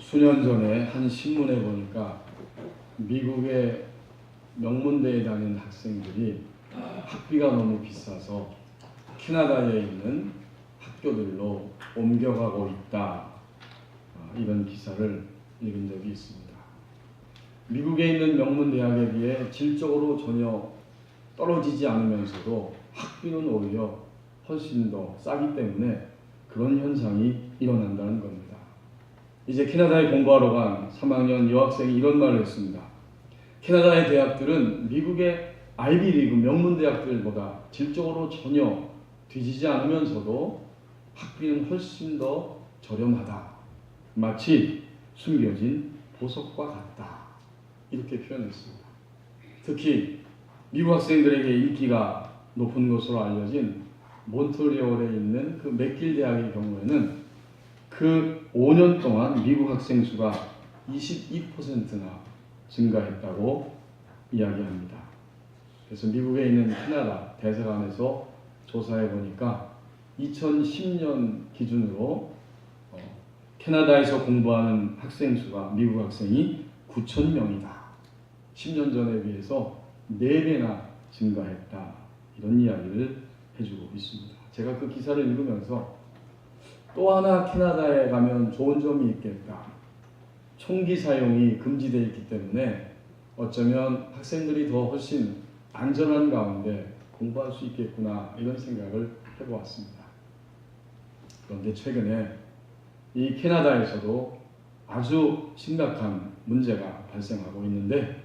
수년 전에 한 신문에 보니까 미국의 명문대에 다니는 학생들이 학비가 너무 비싸서 캐나다에 있는 학교들로 옮겨가고 있다. 이런 기사를 읽은 적이 있습니다. 미국에 있는 명문대학에 비해 질적으로 전혀 떨어지지 않으면서도 학비는 오히려 훨씬 더 싸기 때문에 그런 현상이 일어난다는 겁니다. 이제 캐나다에 공부하러 간 3학년 여학생이 이런 말을 했습니다. 캐나다의 대학들은 미국의 아이비리그 명문대학들보다 질적으로 전혀 뒤지지 않으면서도 학비는 훨씬 더 저렴하다. 마치 숨겨진 보석과 같다. 이렇게 표현했습니다. 특히 미국 학생들에게 인기가 높은 것으로 알려진 몬트리올에 있는 그 맥길 대학의 경우에는 그 5년 동안 미국 학생 수가 22%나 증가했다고 이야기합니다. 그래서 미국에 있는 캐나다 대사관에서 조사해 보니까 2010년 기준으로 캐나다에서 공부하는 학생 수가 미국 학생이 9,000명이다. 10년 전에 비해서 4배나 증가했다. 이런 이야기를 해주고 있습니다. 제가 그 기사를 읽으면서 또 하나 캐나다에 가면 좋은 점이 있겠다. 총기 사용이 금지되어 있기 때문에 어쩌면 학생들이 더 훨씬 안전한 가운데 공부할 수 있겠구나 이런 생각을 해보았습니다. 그런데 최근에 이 캐나다에서도 아주 심각한 문제가 발생하고 있는데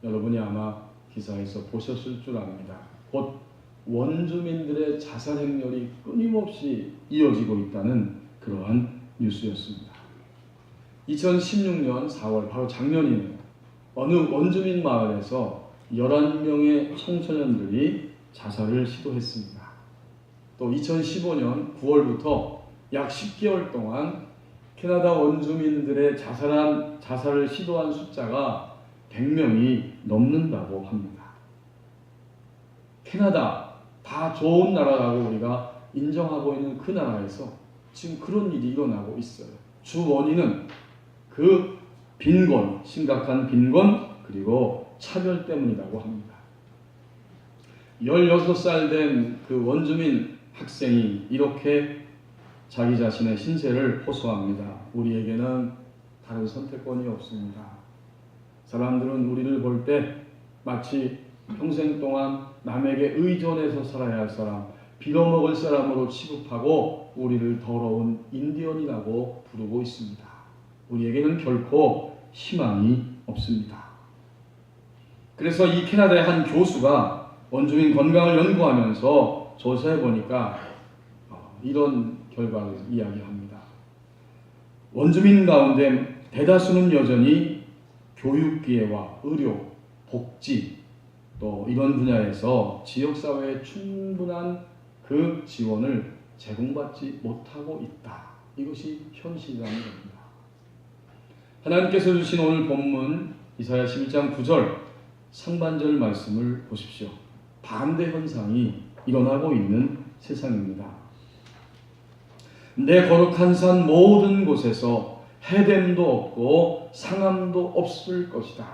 여러분이 아마 기사에서 보셨을 줄 압니다. 곧 원주민들의 자살 행렬이 끊임없이 이어지고 있다는 그러한 뉴스였습니다. 2016년 4월 바로 작년이네요. 어느 원주민 마을에서 11명의 청소년들이 자살을 시도했습니다. 또 2015년 9월부터 약 10개월 동안 캐나다 원주민들의 자살을 시도한 숫자가 100명이 넘는다고 합니다. 캐나다 다 좋은 나라라고 우리가 인정하고 있는 그 나라에서 지금 그런 일이 일어나고 있어요. 주 원인은 그 빈곤, 심각한 빈곤 그리고 차별 때문이라고 합니다. 16살 된 그 원주민 학생이 이렇게 자기 자신의 신세를 호소합니다. 우리에게는 다른 선택권이 없습니다. 사람들은 우리를 볼 때 마치 평생 동안 남에게 의존해서 살아야 할 사람, 빌어먹을 사람으로 취급하고 우리를 더러운 인디언이라고 부르고 있습니다. 우리에게는 결코 희망이 없습니다. 그래서 이 캐나다의 한 교수가 원주민 건강을 연구하면서 조사해 보니까 이런 결과를 이야기합니다. 원주민 가운데 대다수는 여전히 교육기회와 의료, 복지 또 이런 분야에서 지역사회에 충분한 그 지원을 제공받지 못하고 있다. 이것이 현실이라는 겁니다. 하나님께서 주신 오늘 본문 이사야 11장 9절 상반절 말씀을 보십시오. 반대 현상이 일어나고 있는 세상입니다. 내 거룩한 산 모든 곳에서 해됨도 없고 상함도 없을 것이다.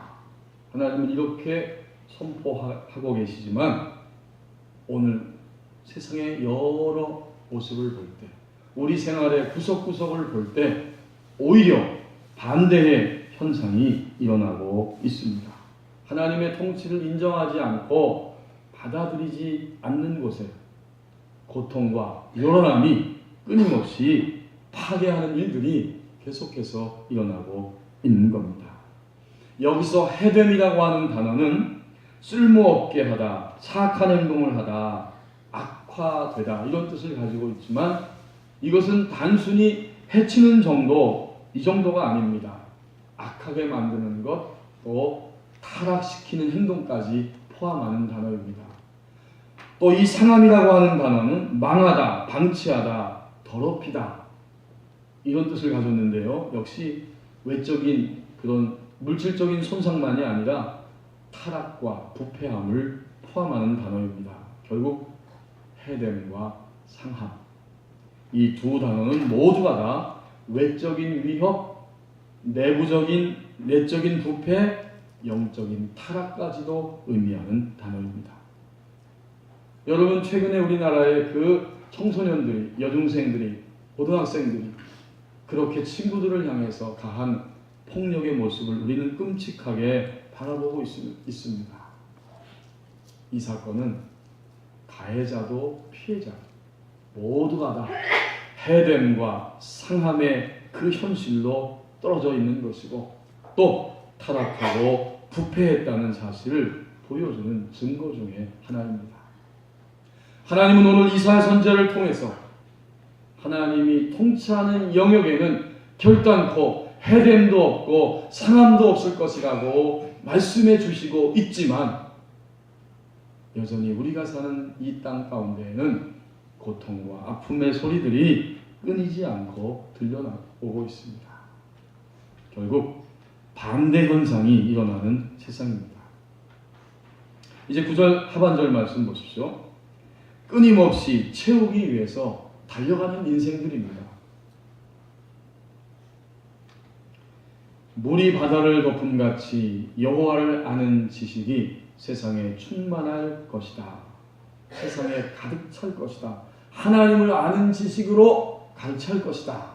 하나님은 이렇게 선포하고 계시지만 오늘 세상의 여러 모습을 볼 때, 우리 생활의 구석구석을 볼 때 오히려 반대의 현상이 일어나고 있습니다. 하나님의 통치를 인정하지 않고 받아들이지 않는 곳에 고통과 요란함이 끊임없이 파괴하는 일들이 계속해서 일어나고 있는 겁니다. 여기서 해됨이라고 하는 단어는 쓸모없게 하다, 사악한 행동을 하다, 악화되다 이런 뜻을 가지고 있지만 이것은 단순히 해치는 정도, 이 정도가 아닙니다. 악하게 만드는 것, 또 타락시키는 행동까지 포함하는 단어입니다. 또 이 상함이라고 하는 단어는 망하다, 방치하다, 더럽히다 이런 뜻을 가졌는데요. 역시 외적인 그런 물질적인 손상만이 아니라 타락과 부패함을 포함하는 단어입니다. 결국 해됨과 상함 이 두 단어는 모두가 다 외적인 위협 내부적인 내적인 부패, 영적인 타락까지도 의미하는 단어입니다. 여러분, 최근에 우리나라의 그 청소년들이, 여중생들이, 고등학생들이 그렇게 친구들을 향해서 가한 폭력의 모습을 우리는 끔찍하게 바라보고 있습니다. 이 사건은 가해자도 피해자도 모두가 다 해됨과 상함의 그 현실로 떨어져 있는 것이고, 또 타락하고 부패했다는 사실을 보여주는 증거 중에 하나입니다. 하나님은 오늘 이사야 선지자를 통해서 하나님이 통치하는 영역에는 결단코 해됨도 없고 상함도 없을 것이라고 말씀해 주시고 있지만, 여전히 우리가 사는 이 땅 가운데에는 고통과 아픔의 소리들이 끊이지 않고 들려오고 있습니다. 결국 반대 현상이 일어나는 세상입니다. 이제 9절 하반절 말씀 보십시오. 끊임없이 채우기 위해서 달려가는 인생들입니다. 물이 바다를 덮음같이 여호와를 아는 지식이 세상에 충만할 것이다. 세상에 가득 찰 것이다. 하나님을 아는 지식으로 가득 찰 것이다.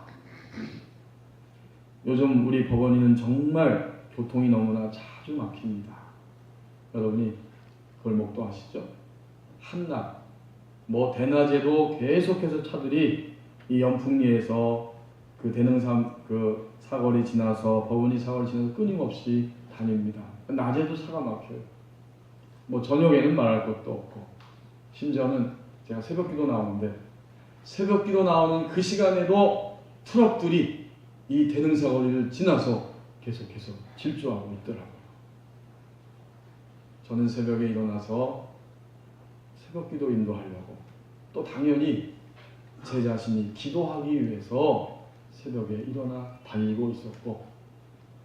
요즘 우리 법원에는 정말 교통이 너무나 자주 막힙니다. 여러분이 그걸 목도하시죠? 한낮, 대낮에도 계속해서 차들이 이 연풍리에서 그 대능산 그 사거리 지나서 법원이 사거리 지나서 끊임없이 다닙니다. 낮에도 차가 막혀요. 저녁에는 말할 것도 없고, 심지어는 제가 새벽기도 나오는데 새벽기도 나오는 그 시간에도 트럭들이 이 대능사거리를 지나서 계속해서 질주하고 있더라고요. 저는 새벽에 일어나서 새벽기도 인도하려고, 또 당연히 제 자신이 기도하기 위해서 새벽에 일어나 달리고 있었고,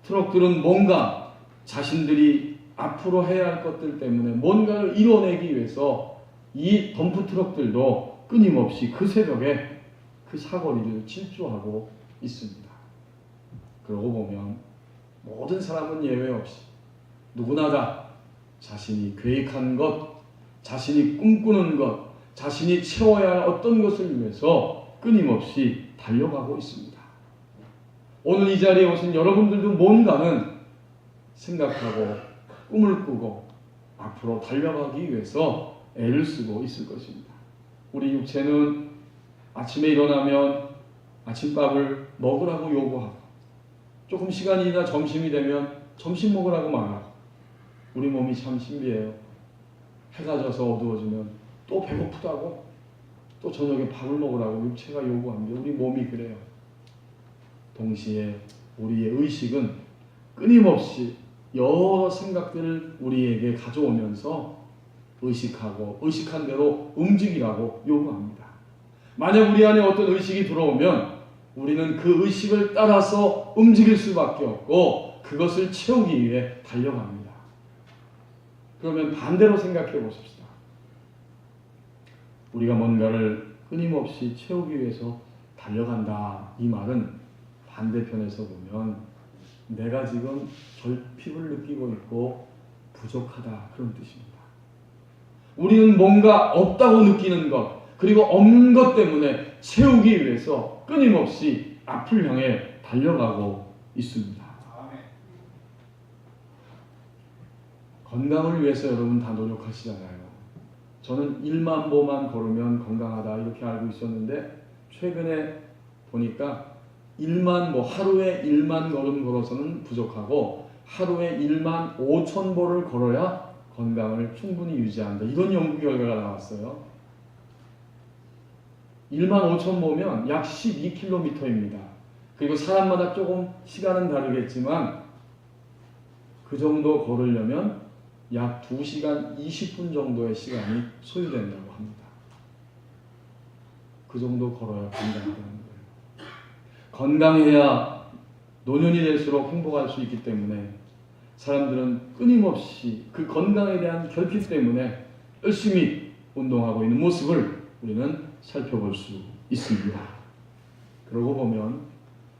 트럭들은 뭔가 자신들이 앞으로 해야 할 것들 때문에 뭔가를 이뤄내기 위해서 이 덤프 트럭들도 끊임없이 그 새벽에 그 사거리를 질주하고 있습니다. 그러고 보면 모든 사람은 예외 없이 누구나 다 자신이 계획한 것, 자신이 꿈꾸는 것, 자신이 채워야 할 어떤 것을 위해서 끊임없이 달려가고 있습니다. 오늘 이 자리에 오신 여러분들도 뭔가는 생각하고 꿈을 꾸고 앞으로 달려가기 위해서 애를 쓰고 있을 것입니다. 우리 육체는 아침에 일어나면 아침밥을 먹으라고 요구하고, 조금 시간이 지나 점심이 되면 점심 먹으라고 말하고, 우리 몸이 참 신비해요. 해가 져서 어두워지면 또 배고프다고, 또 저녁에 밥을 먹으라고 육체가 요구합니다. 우리 몸이 그래요. 동시에 우리의 의식은 끊임없이 여러 생각들을 우리에게 가져오면서 의식하고 의식한 대로 움직이라고 요구합니다. 만약 우리 안에 어떤 의식이 들어오면 우리는 그 의식을 따라서 움직일 수밖에 없고 그것을 채우기 위해 달려갑니다. 그러면 반대로 생각해 보십시다. 우리가 뭔가를 끊임없이 채우기 위해서 달려간다. 이 말은 반대편에서 보면 내가 지금 결핍을 느끼고 있고 부족하다, 그런 뜻입니다. 우리는 뭔가 없다고 느끼는 것, 그리고 없는 것 때문에 채우기 위해서 끊임없이 앞을 향해 달려가고 있습니다. 건강을 위해서 여러분 다 노력하시잖아요. 저는 1만 보만 걸으면 건강하다 이렇게 알고 있었는데, 최근에 보니까 하루에 1만 걸음 걸어서는 부족하고 하루에 1만 5천 보를 걸어야 건강을 충분히 유지한다, 이런 연구 결과가 나왔어요. 1만 5천 보면 약 12km입니다. 그리고 사람마다 조금 시간은 다르겠지만 그 정도 걸으려면 약 2시간 20분 정도의 시간이 소요된다고 합니다. 그 정도 걸어야 건강하다는 거예요. 건강해야 노년이 될수록 행복할 수 있기 때문에 사람들은 끊임없이 그 건강에 대한 결핍 때문에 열심히 운동하고 있는 모습을 우리는 살펴볼 수 있습니다. 그러고 보면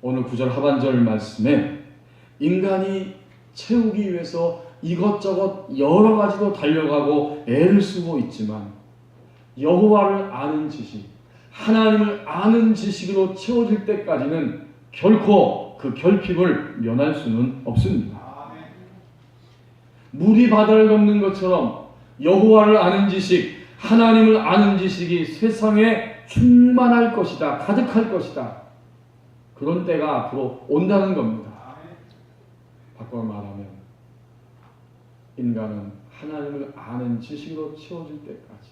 오늘 9절 하반절 말씀에 인간이 채우기 위해서 이것저것 여러 가지로 달려가고 애를 쓰고 있지만 여호와를 아는 지식, 하나님을 아는 지식으로 채워질 때까지는 결코 그 결핍을 면할 수는 없습니다. 물이 바다를 넘는 것처럼 여호와를 아는 지식, 하나님을 아는 지식이 세상에 충만할 것이다, 가득할 것이다. 그런 때가 앞으로 온다는 겁니다. 바꿔 말하면 인간은 하나님을 아는 지식으로 채워질 때까지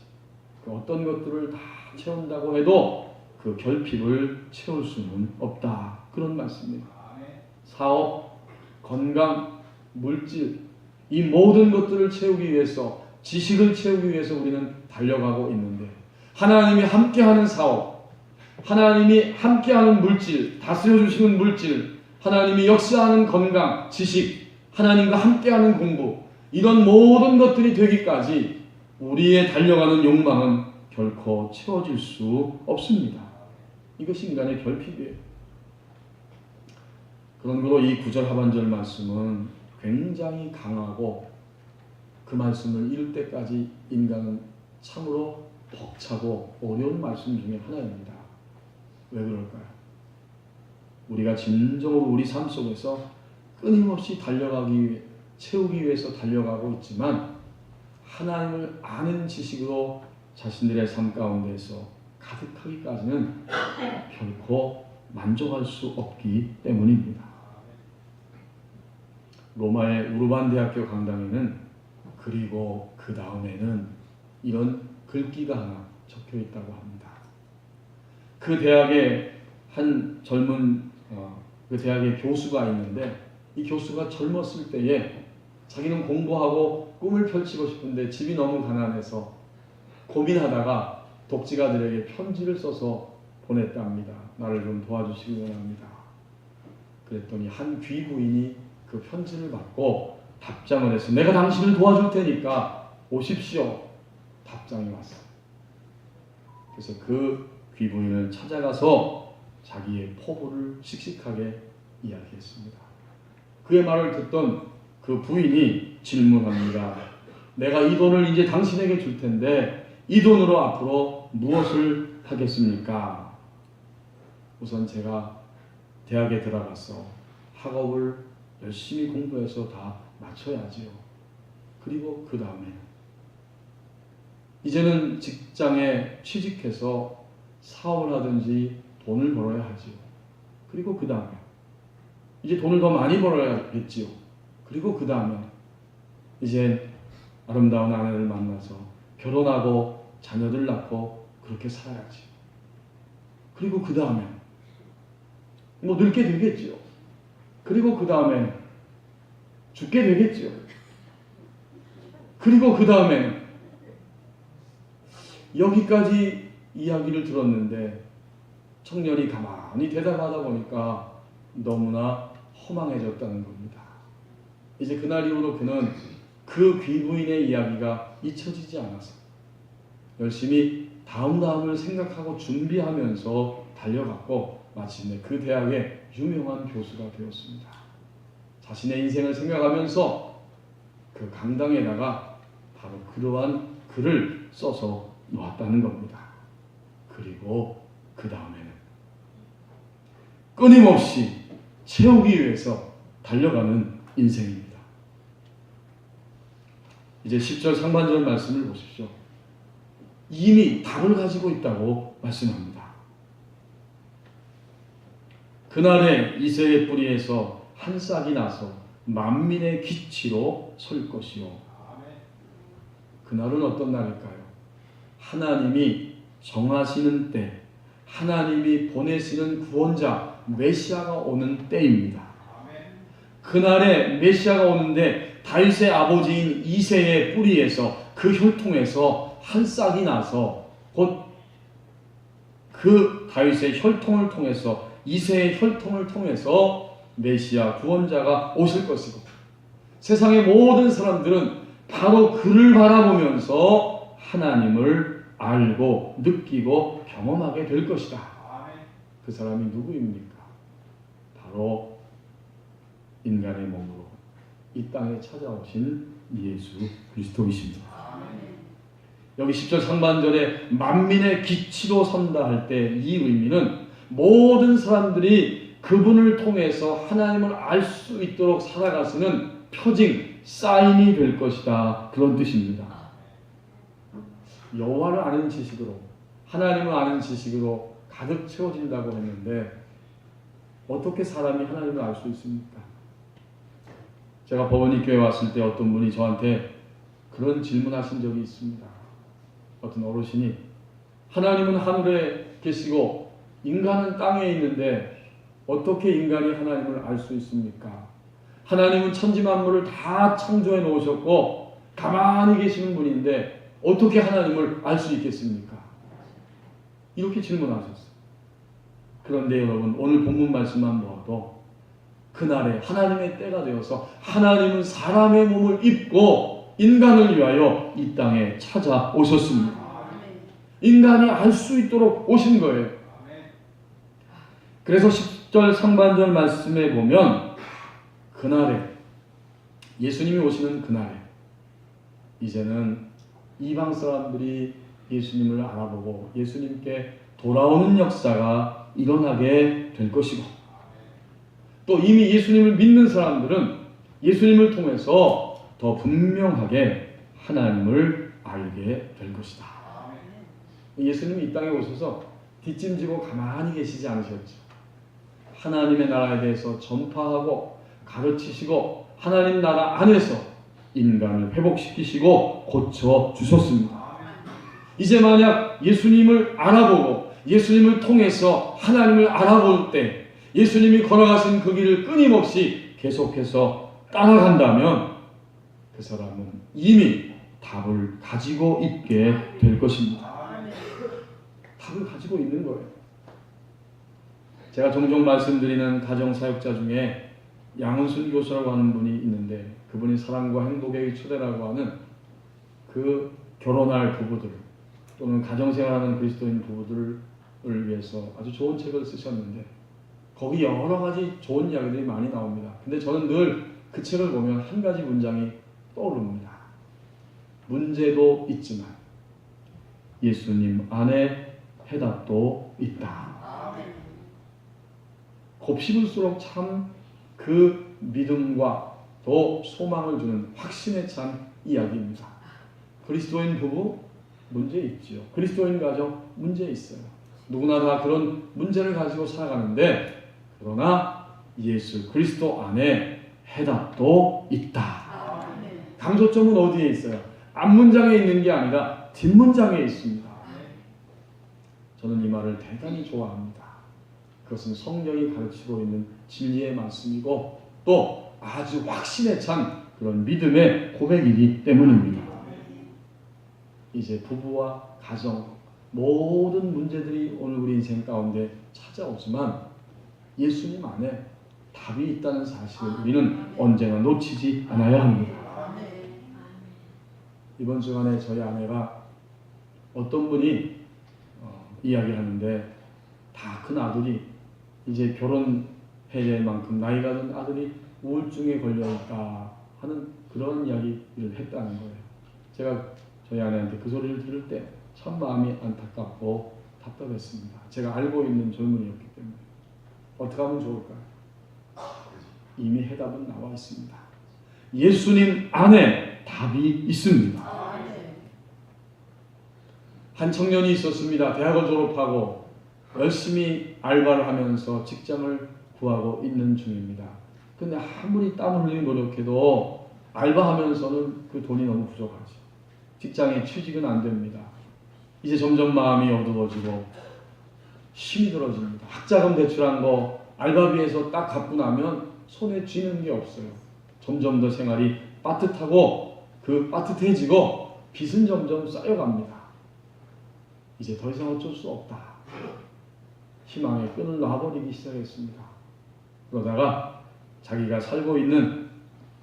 그 어떤 것들을 다 채운다고 해도 그 결핍을 채울 수는 없다. 그런 말씀입니다. 사업, 건강, 물질 이 모든 것들을 채우기 위해서 지식을 채우기 위해서 우리는 달려가고 있는데 하나님이 함께하는 사업, 하나님이 함께하는 물질, 다스려 주시는 물질, 하나님이 역사하는 건강, 지식, 하나님과 함께하는 공부 이런 모든 것들이 되기까지 우리의 달려가는 욕망은 결코 채워질 수 없습니다. 이것이 인간의 결핍이에요. 그러므로 이 9절 하반절 말씀은 굉장히 강하고 그 말씀을 읽을 때까지 인간은 참으로 벅차고 어려운 말씀 중에 하나입니다. 왜 그럴까요? 우리가 진정으로 우리 삶 속에서 끊임없이 달려가기 위해 채우기 위해서 달려가고 있지만 하나님을 아는 지식으로 자신들의 삶 가운데서 가득하기까지는 결코 만족할 수 없기 때문입니다. 로마의 우르반 대학교 강당에는 그리고 그 다음에는 이런 글귀가 하나 적혀 있다고 합니다. 그 대학에 한 젊은 그 대학의 교수가 있는데 이 교수가 젊었을 때에 자기는 공부하고 꿈을 펼치고 싶은데 집이 너무 가난해서 고민하다가 독지가들에게 편지를 써서 보냈답니다. 나를 좀 도와주시기 원합니다. 그랬더니 한 귀부인이 그 편지를 받고 답장을 해서 내가 당신을 도와줄 테니까 오십시오. 답장이 왔어요. 그래서 그 귀부인을 찾아가서 자기의 포부를 씩씩하게 이야기했습니다. 그의 말을 듣던 그 부인이 질문합니다. 내가 이 돈을 이제 당신에게 줄 텐데 이 돈으로 앞으로 무엇을 하겠습니까? 우선 제가 대학에 들어가서 학업을 열심히 공부해서 다 마쳐야지요. 그리고 그 다음에 이제는 직장에 취직해서 사업을 하든지 돈을 벌어야 하지요. 그리고 그 다음에 이제 돈을 더 많이 벌어야겠지요. 그리고 그 다음에 이제 아름다운 아내를 만나서 결혼하고 자녀들 낳고 그렇게 살아야지요. 그리고 그 다음에 뭐 늙게 되겠지요. 그리고 그 다음에 죽게 되겠지요. 그리고 그 다음에 여기까지 이야기를 들었는데 청년이 가만히 대답하다 보니까 너무나 허망해졌다는 겁니다. 이제 그날 이후로 그는 그 귀부인의 이야기가 잊혀지지 않아서 열심히 다음을 생각하고 준비하면서 달려갔고 마침내 그 대학의 유명한 교수가 되었습니다. 자신의 인생을 생각하면서 그 강당에다가 바로 그러한 글을 써서 놓았다는 겁니다. 그리고 그 다음에는 끊임없이 채우기 위해서 달려가는 인생입니다. 이제 10절 상반절 말씀을 보십시오. 이미 답을 가지고 있다고 말씀합니다. 그날에 이새의 뿌리에서 한 싹이 나서 만민의 기치로 설 것이요. 그날은 어떤 날일까요? 하나님이 정하시는 때, 하나님이 보내시는 구원자 메시아가 오는 때입니다. 그날에 메시아가 오는데 다윗의 아버지인 이새의 뿌리에서 그 혈통에서 한 싹이 나서 곧 그 다윗의 혈통을 통해서 이새의 혈통을 통해서 메시아 구원자가 오실 것이고 세상의 모든 사람들은 바로 그를 바라보면서 하나님을 알고 느끼고 경험하게 될 것이다. 그 사람이 누구입니까? 바로 인간의 몸으로 이 땅에 찾아오신 예수 그리스도이십니다. 여기 10절 상반절에 만민의 기치로 선다 할 때 이 의미는 모든 사람들이 그분을 통해서 하나님을 알 수 있도록 살아가시는 표징, 사인이 될 것이다. 그런 뜻입니다. 여호와를 아는 지식으로, 하나님을 아는 지식으로 가득 채워진다고 했는데 어떻게 사람이 하나님을 알 수 있습니까? 제가 버버니 교회 왔을 때 어떤 분이 저한테 그런 질문하신 적이 있습니다. 어떤 어르신이 하나님은 하늘에 계시고 인간은 땅에 있는데 어떻게 인간이 하나님을 알 수 있습니까? 하나님은 천지만물을 다 창조해 놓으셨고 가만히 계시는 분인데 어떻게 하나님을 알 수 있겠습니까? 이렇게 질문하셨어요. 그런데 여러분, 오늘 본문 말씀만 보아도 그날에 하나님의 때가 되어서 하나님은 사람의 몸을 입고 인간을 위하여 이 땅에 찾아오셨습니다. 인간이 알 수 있도록 오신 거예요. 그래서 10절 상반절 말씀에 보면 그날에, 예수님이 오시는 그날에 이제는 이방 사람들이 예수님을 알아보고 예수님께 돌아오는 역사가 일어나게 될 것이고, 또 이미 예수님을 믿는 사람들은 예수님을 통해서 더 분명하게 하나님을 알게 될 것이다. 예수님이 이 땅에 오셔서 뒷짐지고 가만히 계시지 않으셨죠. 하나님의 나라에 대해서 전파하고 가르치시고 하나님 나라 안에서 인간을 회복시키시고 고쳐주셨습니다. 이제 만약 예수님을 알아보고 예수님을 통해서 하나님을 알아볼 때 예수님이 걸어가신 그 길을 끊임없이 계속해서 따라간다면 그 사람은 이미 답을 가지고 있게 될 것입니다. 답을 가지고 있는 거예요. 제가 종종 말씀드리는 가정사역자 중에 양은순 교수라고 하는 분이 있는데 그분이 사랑과 행복의 초대라고 하는 그 결혼할 부부들 또는 가정생활하는 그리스도인 부부들을 위해서 아주 좋은 책을 쓰셨는데 거기 여러 가지 좋은 이야기들이 많이 나옵니다. 근데 저는 늘 그 책을 보면 한 가지 문장이 떠오릅니다. 문제도 있지만 예수님 안에 해답도 있다. 곱씹을수록 참 그 믿음과 또 소망을 주는 확신에 찬 이야기입니다. 그리스도인 부부 문제 있지요. 그리스도인 가정 문제 있어요. 누구나 다 그런 문제를 가지고 살아가는데 그러나 예수 그리스도 안에 해답도 있다. 강조점은 어디에 있어요? 앞문장에 있는 게 아니라 뒷문장에 있습니다. 저는 이 말을 대단히 좋아합니다. 그것은 성경이 가르치고 있는 진리의 말씀이고 또 아주 확신에 찬 그런 믿음의 고백이기 때문입니다. 이제 부부와 가정 모든 문제들이 오늘 우리 인생 가운데 찾아오지만 예수님 안에 답이 있다는 사실을 우리는 언제나 놓치지 않아야 합니다. 이번 주간에 저희 아내가 어떤 분이 이야기하는데 다 큰 아들이 이제 결혼해야 될 만큼 나이가 든 아들이 우울증에 걸려있다 하는 그런 이야기를 했다는 거예요. 제가 저희 아내한테 그 소리를 들을 때 참 마음이 안타깝고 답답했습니다. 제가 알고 있는 젊은이였기 때문에 어떻게 하면 좋을까요? 이미 해답은 나와 있습니다. 예수님 안에 답이 있습니다. 한 청년이 있었습니다. 대학을 졸업하고 열심히 알바를 하면서 직장을 구하고 있는 중입니다. 근데 아무리 땀 흘리고 노력해도 알바하면서는 그 돈이 너무 부족하죠. 직장에 취직은 안 됩니다. 이제 점점 마음이 어두워지고 힘이 들어집니다. 학자금 대출한 거 알바비에서 딱 갚고 나면 손에 쥐는 게 없어요. 점점 더 생활이 빠듯하고 그 빠듯해지고 빚은 점점 쌓여갑니다. 이제 더 이상 어쩔 수 없다. 희망의 끈을 놔버리기 시작했습니다. 그러다가 자기가 살고 있는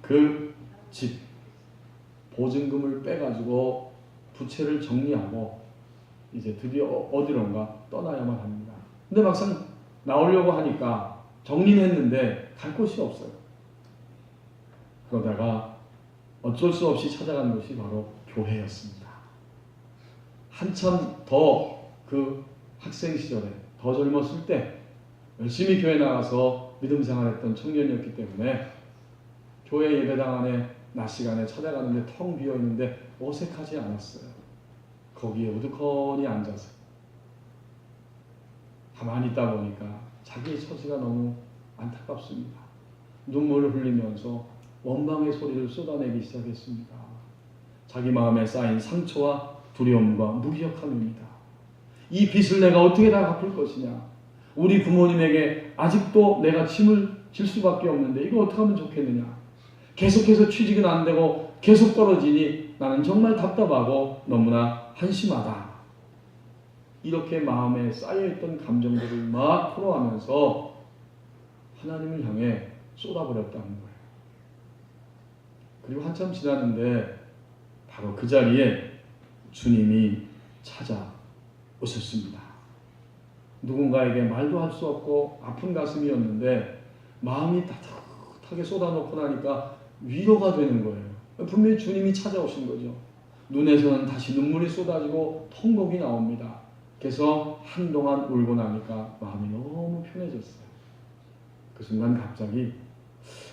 그 집 보증금을 빼가지고 부채를 정리하고 이제 드디어 어디론가 떠나야만 합니다. 근데 막상 나오려고 하니까 정리는 했는데 갈 곳이 없어요. 그러다가 어쩔 수 없이 찾아간 곳이 바로 교회였습니다. 한참 더 그 학생 시절에 더 젊었을 때 열심히 교회 나가서 믿음 생활했던 청년이었기 때문에 교회 예배당 안에 낮 시간에 찾아가는데 텅 비어 있는데 어색하지 않았어요. 거기에 우두커니 앉아서 가만히 있다 보니까 자기의 처지가 너무 안타깝습니다. 눈물을 흘리면서 원망의 소리를 쏟아내기 시작했습니다. 자기 마음에 쌓인 상처와 두려움과 무기력함입니다. 이 빚을 내가 어떻게 다 갚을 것이냐. 우리 부모님에게 아직도 내가 짐을 질 수밖에 없는데 이거 어떻게 하면 좋겠느냐. 계속해서 취직은 안 되고 계속 떨어지니 나는 정말 답답하고 너무나 한심하다. 이렇게 마음에 쌓여있던 감정들을 막 토로하면서 하나님을 향해 쏟아버렸다는 거예요. 그리고 한참 지났는데 바로 그 자리에 주님이 찾아오셨습니다. 누군가에게 말도 할 수 없고 아픈 가슴이었는데 마음이 따뜻하게 쏟아놓고 나니까 위로가 되는 거예요. 분명히 주님이 찾아오신 거죠. 눈에서는 다시 눈물이 쏟아지고 통곡이 나옵니다. 그래서 한동안 울고 나니까 마음이 너무 편해졌어요. 그 순간 갑자기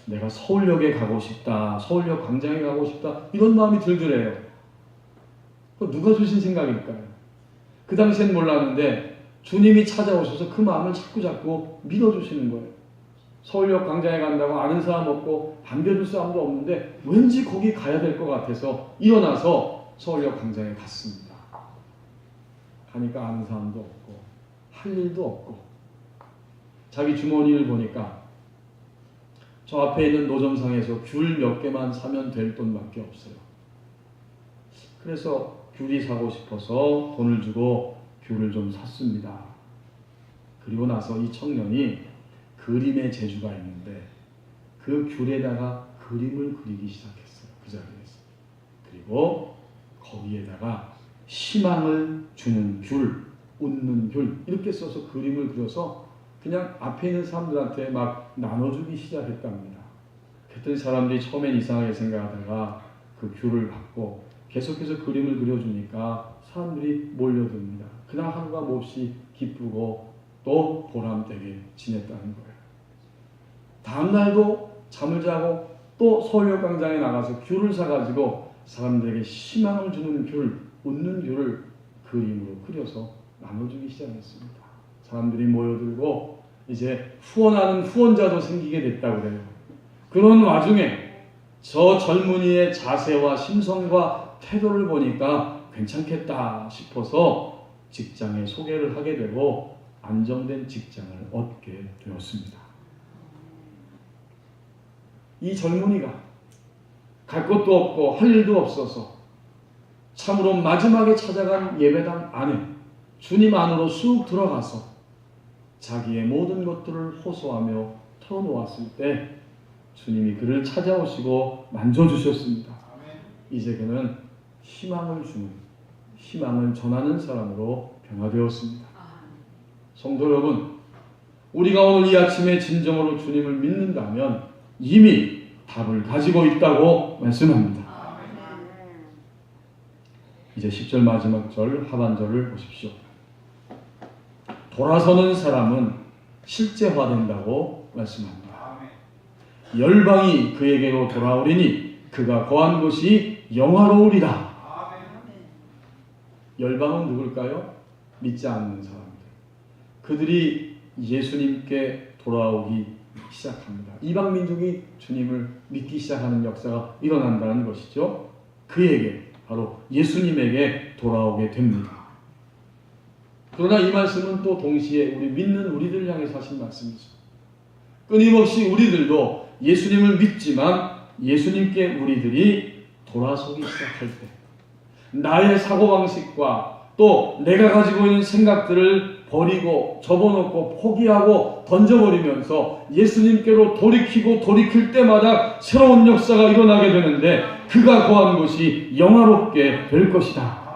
내가 서울역에 가고 싶다, 서울역 광장에 가고 싶다 이런 마음이 들더래요. 누가 주신 생각일까요? 그 당시엔 몰랐는데 주님이 찾아오셔서 그 마음을 자꾸 밀어주시는 거예요. 서울역 광장에 간다고 아는 사람 없고 반겨줄 사람도 없는데 왠지 거기 가야 될 것 같아서 일어나서 서울역 광장에 갔습니다. 가니까 아는 사람도 없고 할 일도 없고 자기 주머니를 보니까 저 앞에 있는 노점상에서 귤 몇 개만 사면 될 돈밖에 없어요. 그래서 귤이 사고 싶어서 돈을 주고 귤을 좀 샀습니다. 그리고 나서 이 청년이 그림의 재주가 있는데 그 귤에다가 그림을 그리기 시작했어요. 그 자리에서. 그리고 거기에다가 희망을 주는 귤, 웃는 귤 이렇게 써서 그림을 그려서 그냥 앞에 있는 사람들한테 막 나눠주기 시작했답니다. 그랬더니 사람들이 처음엔 이상하게 생각하다가 그 귤을 받고 계속해서 그림을 그려주니까 사람들이 몰려듭니다. 그날 하루가 몹시 기쁘고 또 보람되게 지냈다는 거예요. 다음날도 잠을 자고 또 서울역 광장에 나가서 귤을 사가지고 사람들에게 희망을 주는 귤, 웃는 귤을 그림으로 그려서 나눠주기 시작했습니다. 사람들이 모여들고 이제 후원하는 후원자도 생기게 됐다고 그래요. 그런 와중에 저 젊은이의 자세와 심성과 태도를 보니까 괜찮겠다 싶어서 직장에 소개를 하게 되고 안정된 직장을 얻게 되었습니다. 이 젊은이가 갈 곳도 없고 할 일도 없어서 참으로 마지막에 찾아간 예배당 안에 주님 안으로 쑥 들어가서 자기의 모든 것들을 호소하며 털어놓았을 때 주님이 그를 찾아오시고 만져주셨습니다. 이제 그는 희망을 주는, 희망을 전하는 사람으로 변화되었습니다. 성도 여러분, 우리가 오늘 이 아침에 진정으로 주님을 믿는다면 이미 답을 가지고 있다고 말씀합니다. 이제 10절 마지막 절 하반절을 보십시오. 돌아서는 사람은 실제화된다고 말씀합니다. 열방이 그에게로 돌아오리니 그가 거한 곳이 영화로우리라. 열방은 누굴까요? 믿지 않는 사람들. 그들이 예수님께 돌아오기 시작합니다. 이방 민족이 주님을 믿기 시작하는 역사가 일어난다는 것이죠. 그에게 바로 예수님에게 돌아오게 됩니다. 그러나 이 말씀은 또 동시에 우리 믿는 우리들 향해서 하신 말씀이죠. 끊임없이 우리들도 예수님을 믿지만 예수님께 우리들이 돌아서기 시작할 때 나의 사고방식과 또 내가 가지고 있는 생각들을 버리고 접어놓고 포기하고 던져버리면서 예수님께로 돌이키고 돌이킬 때마다 새로운 역사가 일어나게 되는데 그가 거한 곳이 영화롭게 될 것이다.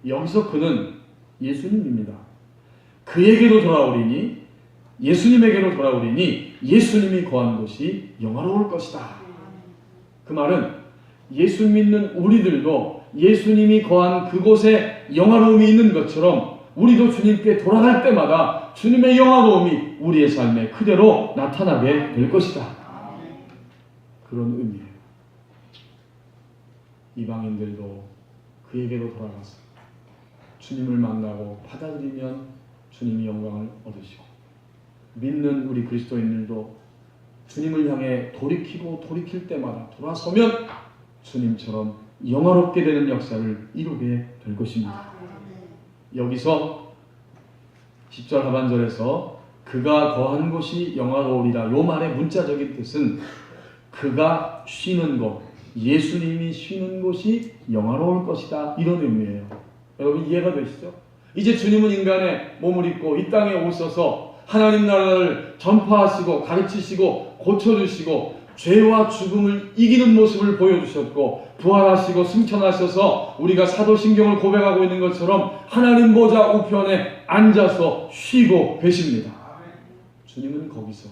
여기서 그는 예수님입니다. 그에게로 돌아오리니 예수님에게로 돌아오리니 예수님이 거한 곳이 영화로울 것이다. 그 말은 예수 믿는 우리들도 예수님이 거한 그곳에 영화로움이 있는 것처럼 우리도 주님께 돌아갈 때마다 주님의 영화로움이 우리의 삶에 그대로 나타나게 될 것이다. 그런 의미예요. 이방인들도 그에게로 돌아가서 주님을 만나고 받아들이면 주님이 영광을 얻으시고, 믿는 우리 그리스도인들도 주님을 향해 돌이킬 때마다 돌아서면 주님처럼 영화롭게 되는 역사를 이루게 될 것입니다. 여기서 10절 하반절에서 그가 거한 곳이 영화로우리라, 요 말의 문자적인 뜻은 그가 쉬는 곳, 예수님이 쉬는 곳이 영화로울 것이다, 이런 의미예요. 여러분 이해가 되시죠? 이제 주님은 인간의 몸을 입고 이 땅에 오셔서 하나님 나라를 전파하시고 가르치시고 고쳐주시고 죄와 죽음을 이기는 모습을 보여주셨고, 부활하시고 승천하셔서 우리가 사도신경을 고백하고 있는 것처럼 하나님 보좌 우편에 앉아서 쉬고 계십니다. 주님은 거기서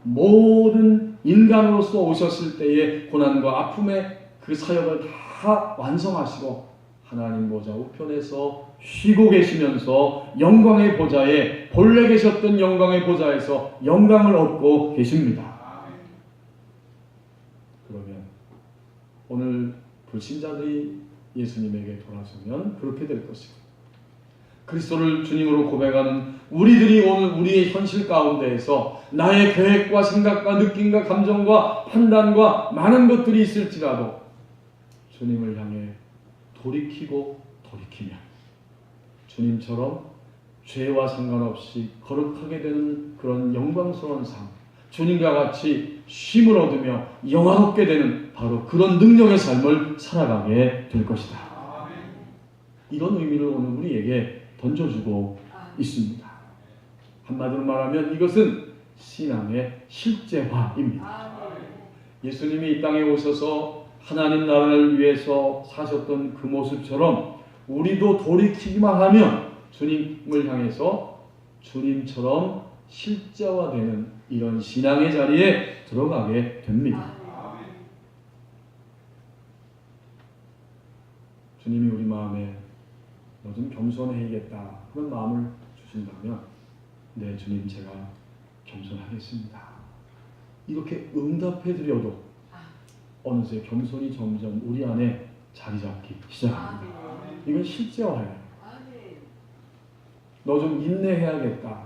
모든 인간으로서 오셨을 때의 고난과 아픔의 그 사역을 다 완성하시고 하나님 보좌 우편에서 쉬고 계시면서 영광의 보좌에, 본래 계셨던 영광의 보좌에서 영광을 얻고 계십니다. 그러면 오늘 불신자들이 예수님에게 돌아서면 그렇게 될 것이고, 그리스도를 주님으로 고백하는 우리들이 오늘 우리의 현실 가운데에서 나의 계획과 생각과 느낌과 감정과 판단과 많은 것들이 있을지라도 주님을 향해 돌이키면 주님처럼 죄와 상관없이 거룩하게 되는 그런 영광스러운 삶, 주님과 같이 쉼을 얻으며 영화롭게 되는 바로 그런 능력의 삶을 살아가게 될 것이다. 이런 의미를 오늘 우리에게 던져주고 있습니다. 한마디로 말하면 이것은 신앙의 실제화입니다. 예수님이 이 땅에 오셔서 하나님 나라를 위해서 사셨던 그 모습처럼 우리도 돌이키기만 하면 주님을 향해서 주님처럼 실제화되는 이런 신앙의 자리에 들어가게 됩니다. 주님이 우리 마음에 너 좀 겸손해야겠다 그런 마음을 주신다면, 네 주님 제가 겸손하겠습니다, 이렇게 응답해드려도 어느새 겸손이 점점 우리 안에 자리 잡기 시작합니다. 이건 실제화예요. 너 좀 인내해야겠다,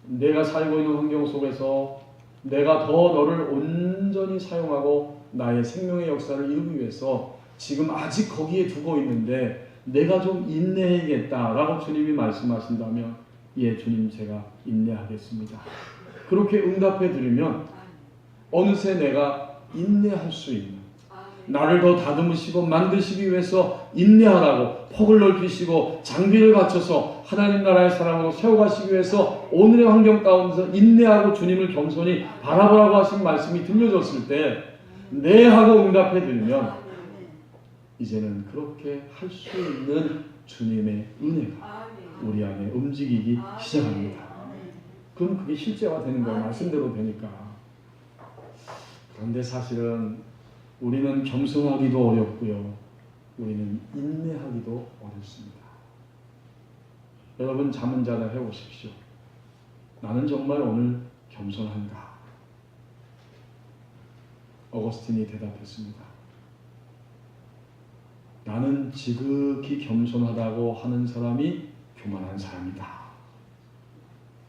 내가 살고 있는 환경 속에서 내가 더 너를 온전히 사용하고 나의 생명의 역사를 이루기 위해서 지금 아직 거기에 두고 있는데 내가 좀 인내해야겠다라고 주님이 말씀하신다면, 예 주님 제가 인내하겠습니다, 그렇게 응답해 드리면 어느새 내가 인내할 수 있는, 나를 더 다듬으시고 만드시기 위해서 인내하라고 폭을 넓히시고 장비를 갖춰서 하나님 나라의 사람으로 세워가시기 위해서 오늘의 환경 가운데서 인내하고 주님을 겸손히 바라보라고 하신 말씀이 들려졌을 때 네 하고 응답해 드리면 이제는 그렇게 할 수 있는 주님의 은혜가 우리 안에 움직이기 시작합니다. 그럼 그게 실제화되는 거예요. 말씀대로 되니까. 그런데 사실은 우리는 겸손하기도 어렵고요, 우리는 인내하기도 어렵습니다. 여러분 자문자답 해보십시오. 나는 정말 오늘 겸손한가? 어거스틴이 대답했습니다. 나는 지극히 겸손하다고 하는 사람이 교만한 사람이다.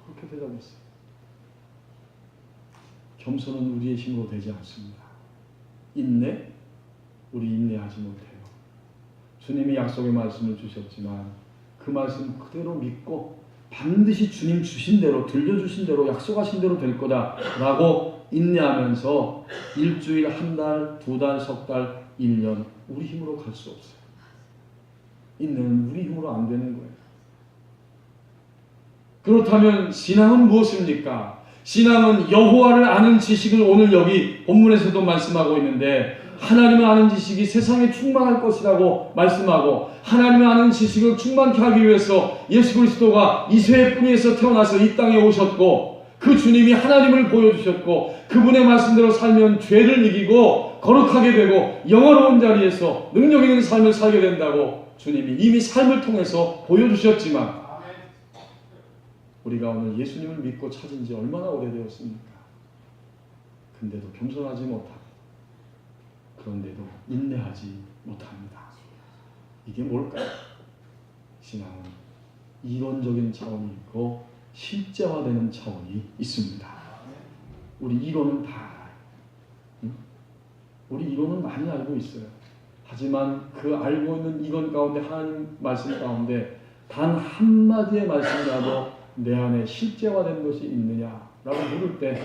그렇게 대답했어요. 겸손은 우리의 힘으로 되지 않습니다. 인내? 우리 인내하지 못해요. 주님이 약속의 말씀을 주셨지만 그 말씀 그대로 믿고 반드시 주님 주신 대로, 들려주신 대로, 약속하신 대로 될 거다 라고 인내하면서 일주일, 한 달, 두 달, 석 달, 1년 우리 힘으로 갈 수 없어요. 인내는 우리 힘으로 안 되는 거예요. 그렇다면 신앙은 무엇입니까? 신앙은 여호와를 아는 지식을 오늘 여기 본문에서도 말씀하고 있는데 하나님을 아는 지식이 세상에 충만할 것이라고 말씀하고 하나님을 아는 지식을 충만케 하기 위해서 예수 그리스도가 이새의 뿌리에서 태어나서 이 땅에 오셨고 그 주님이 하나님을 보여주셨고 그분의 말씀대로 살면 죄를 이기고 거룩하게 되고 영화로운 자리에서 능력 있는 삶을 살게 된다고 주님이 이미 삶을 통해서 보여주셨지만 우리가 오늘 예수님을 믿고 찾은 지 얼마나 오래되었습니까? 근데도 겸손하지 못하고 그런데도 인내하지 못합니다. 이게 뭘까요? 신앙은 이론적인 차원이 있고 실제화되는 차원이 있습니다. 우리 이론은 다 알아요. 우리 이론은 많이 알고 있어요. 하지만 그 알고 있는 이론 가운데 하나님 말씀 가운데 단 한마디의 말씀이라도 내 안에 실제화된 것이 있느냐라고 물을 때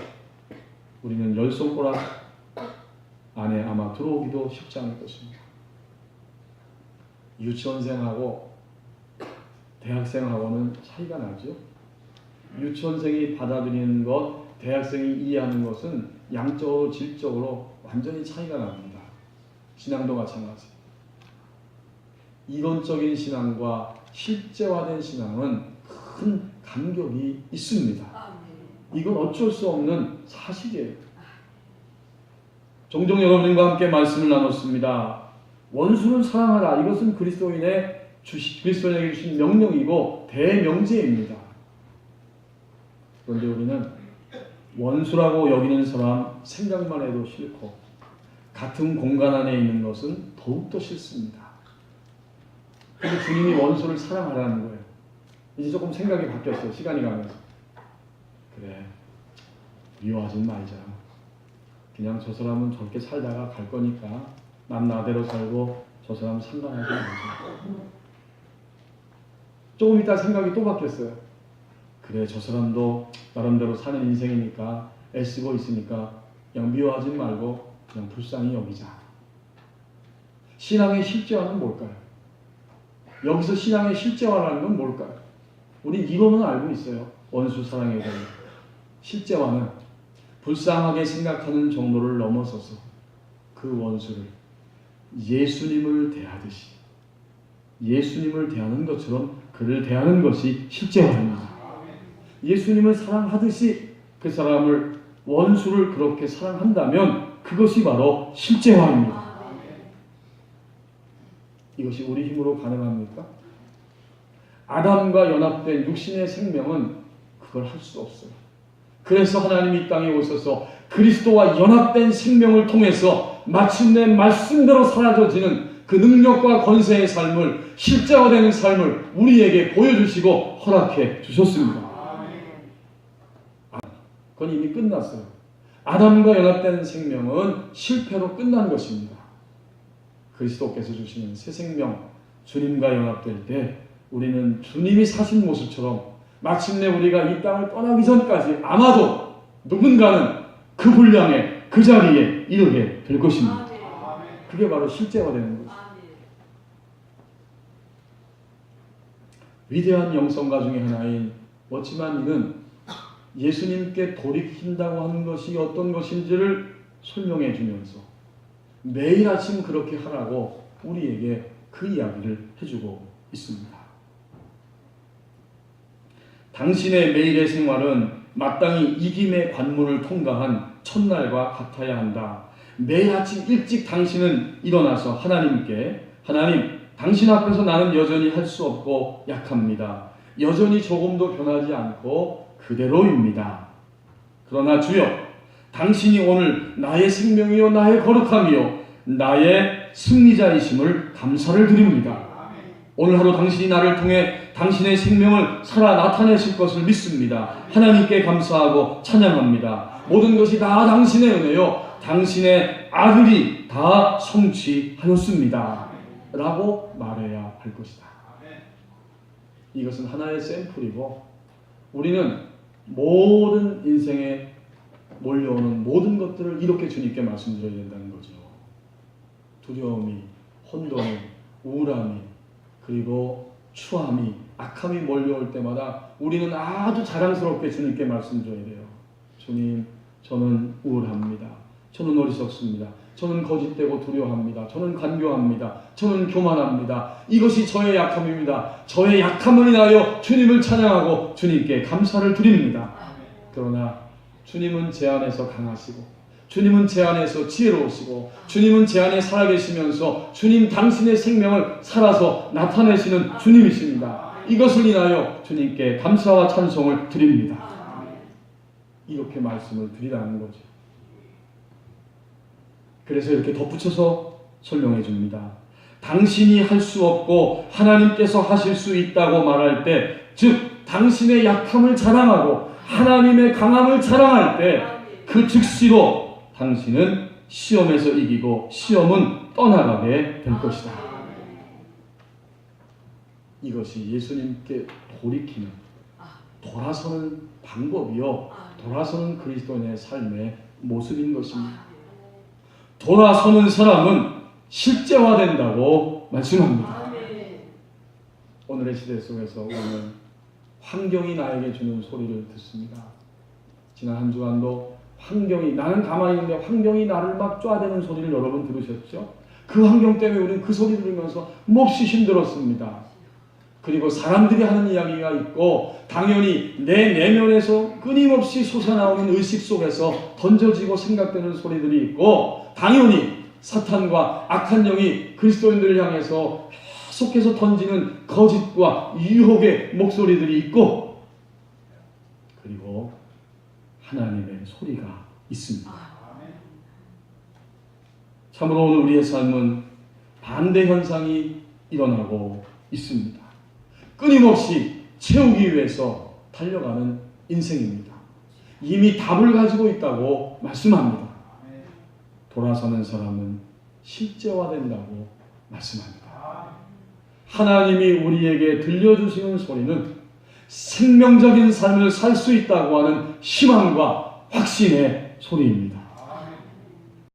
우리는 열 손가락 안에 아마 들어오기도 쉽지 않을 것입니다. 유치원생하고 대학생하고는 차이가 나죠. 유치원생이 받아들이는 것, 대학생이 이해하는 것은 양적으로 질적으로 완전히 차이가 납니다. 신앙도 마찬가지. 이론적인 신앙과 실제화된 신앙은 큰 간격이 있습니다. 이건 어쩔 수 없는 사실이에요. 종종 여러분과 함께 말씀을 나눴습니다. 원수를 사랑하라. 이것은 그리스도인에게 주신 명령이고 대명제입니다. 그런데 우리는 원수라고 여기는 사람 생각만 해도 싫고 같은 공간 안에 있는 것은 더욱더 싫습니다. 그런데 주님이 원수를 사랑하라는 거예요. 이제 조금 생각이 바뀌었어요. 시간이 가면서. 그래, 미워하진 말자. 그냥 저 사람은 저렇게 살다가 갈 거니까 난 나대로 살고 저 사람 상관하지 말자. 조금 있다 생각이 또 바뀌었어요. 그래, 저 사람도 나름대로 사는 인생이니까 애쓰고 있으니까 그냥 미워하지 말고 그냥 불쌍히 여기자. 신앙의 실제화는 뭘까요? 여기서 신앙의 실제화라는 건 뭘까요? 우리 이론은 알고 있어요. 원수 사랑에 대한. 실제화는 불쌍하게 생각하는 정도를 넘어서서 그 원수를 예수님을 대하듯이 예수님을 대하는 것처럼 그를 대하는 것이 실제화입니다. 예수님을 사랑하듯이 그 사람을 원수를 그렇게 사랑한다면 그것이 바로 실제화입니다. 이것이 우리 힘으로 가능합니까? 아담과 연합된 육신의 생명은 그걸 할 수 없어요. 그래서 하나님이 이 땅에 오셔서 그리스도와 연합된 생명을 통해서 마침내 말씀대로 사라져지는 그 능력과 권세의 삶을 실제화되는 삶을 우리에게 보여주시고 허락해 주셨습니다. 그건 이미 끝났어요. 아담과 연합된 생명은 실패로 끝난 것입니다. 그리스도께서 주시는 새 생명, 주님과 연합될 때 우리는 주님이 사신 모습처럼 마침내 우리가 이 땅을 떠나기 전까지 아마도 누군가는 그 분량에 그 자리에 이르게 될 것입니다. 그게 바로 실제화되는 것입니다. 위대한 영성가 중에 하나인 워치만이는 예수님께 돌이킨다고 하는 것이 어떤 것인지를 설명해 주면서 매일 아침 그렇게 하라고 우리에게 그 이야기를 해주고 있습니다. 당신의 매일의 생활은 마땅히 이김의 관문을 통과한 첫날과 같아야 한다. 매일 아침 일찍 당신은 일어나서 하나님께 하나님, 당신 앞에서 나는 여전히 할 수 없고 약합니다. 여전히 조금도 변하지 않고 그대로입니다. 그러나 주여, 당신이 오늘 나의 생명이요 나의 거룩함이요 나의 승리자이심을 감사를 드립니다. 오늘 하루 당신이 나를 통해 당신의 생명을 살아 나타내실 것을 믿습니다. 하나님께 감사하고 찬양합니다. 모든 것이 다 당신의 은혜요 당신의 아들이 다 성취하였습니다. 라고 말해야 할 것이다. 이것은 하나의 샘플이고 우리는 모든 인생에 몰려오는 모든 것들을 이렇게 주님께 말씀드려야 된다는 거죠. 두려움이, 혼돈이, 우울함이, 그리고 추함이, 악함이 몰려올 때마다 우리는 아주 자랑스럽게 주님께 말씀드려야 돼요. 주님, 저는 우울합니다. 저는 어리석습니다. 저는 거짓되고 두려워합니다. 저는 간교합니다. 저는 교만합니다. 이것이 저의 약함입니다. 저의 약함을 인하여 주님을 찬양하고 주님께 감사를 드립니다. 그러나 주님은 제 안에서 강하시고 주님은 제 안에서 지혜로우시고 주님은 제 안에 살아계시면서 주님 당신의 생명을 살아서 나타내시는 주님이십니다. 이것을 인하여 주님께 감사와 찬송을 드립니다. 이렇게 말씀을 드리라는 거죠. 그래서 이렇게 덧붙여서 설명해 줍니다. 당신이 할 수 없고 하나님께서 하실 수 있다고 말할 때, 즉 당신의 약함을 자랑하고 하나님의 강함을 자랑할 때 그 즉시로 당신은 시험에서 이기고 시험은 떠나가게 될 것이다. 이것이 예수님께 돌이키는, 돌아서는 방법이요, 돌아서는 그리스도인의 삶의 모습인 것입니다. 돌아서는 사람은 실제화된다고 말씀합니다. 오늘의 시대 속에서 우리는 환경이 나에게 주는 소리를 듣습니다. 지난 한 주간도 환경이, 나는 가만히 있는데 환경이 나를 막 쪼아대는 소리를 여러분 들으셨죠? 그 환경 때문에 우리는 그 소리 들으면서 몹시 힘들었습니다. 그리고 사람들이 하는 이야기가 있고, 당연히 내 내면에서 끊임없이 솟아나오는 의식 속에서 던져지고 생각되는 소리들이 있고, 당연히 사탄과 악한 영이 그리스도인들을 향해서 계속해서 던지는 거짓과 유혹의 목소리들이 있고, 그리고 하나님의 소리가 있습니다. 참으로 오늘 우리의 삶은 반대 현상이 일어나고 있습니다. 끊임없이 채우기 위해서 달려가는 인생입니다. 이미 답을 가지고 있다고 말씀합니다. 돌아서는 사람은 실제화된다고 말씀합니다. 하나님이 우리에게 들려주시는 소리는 생명적인 삶을 살 수 있다고 하는 희망과 확신의 소리입니다.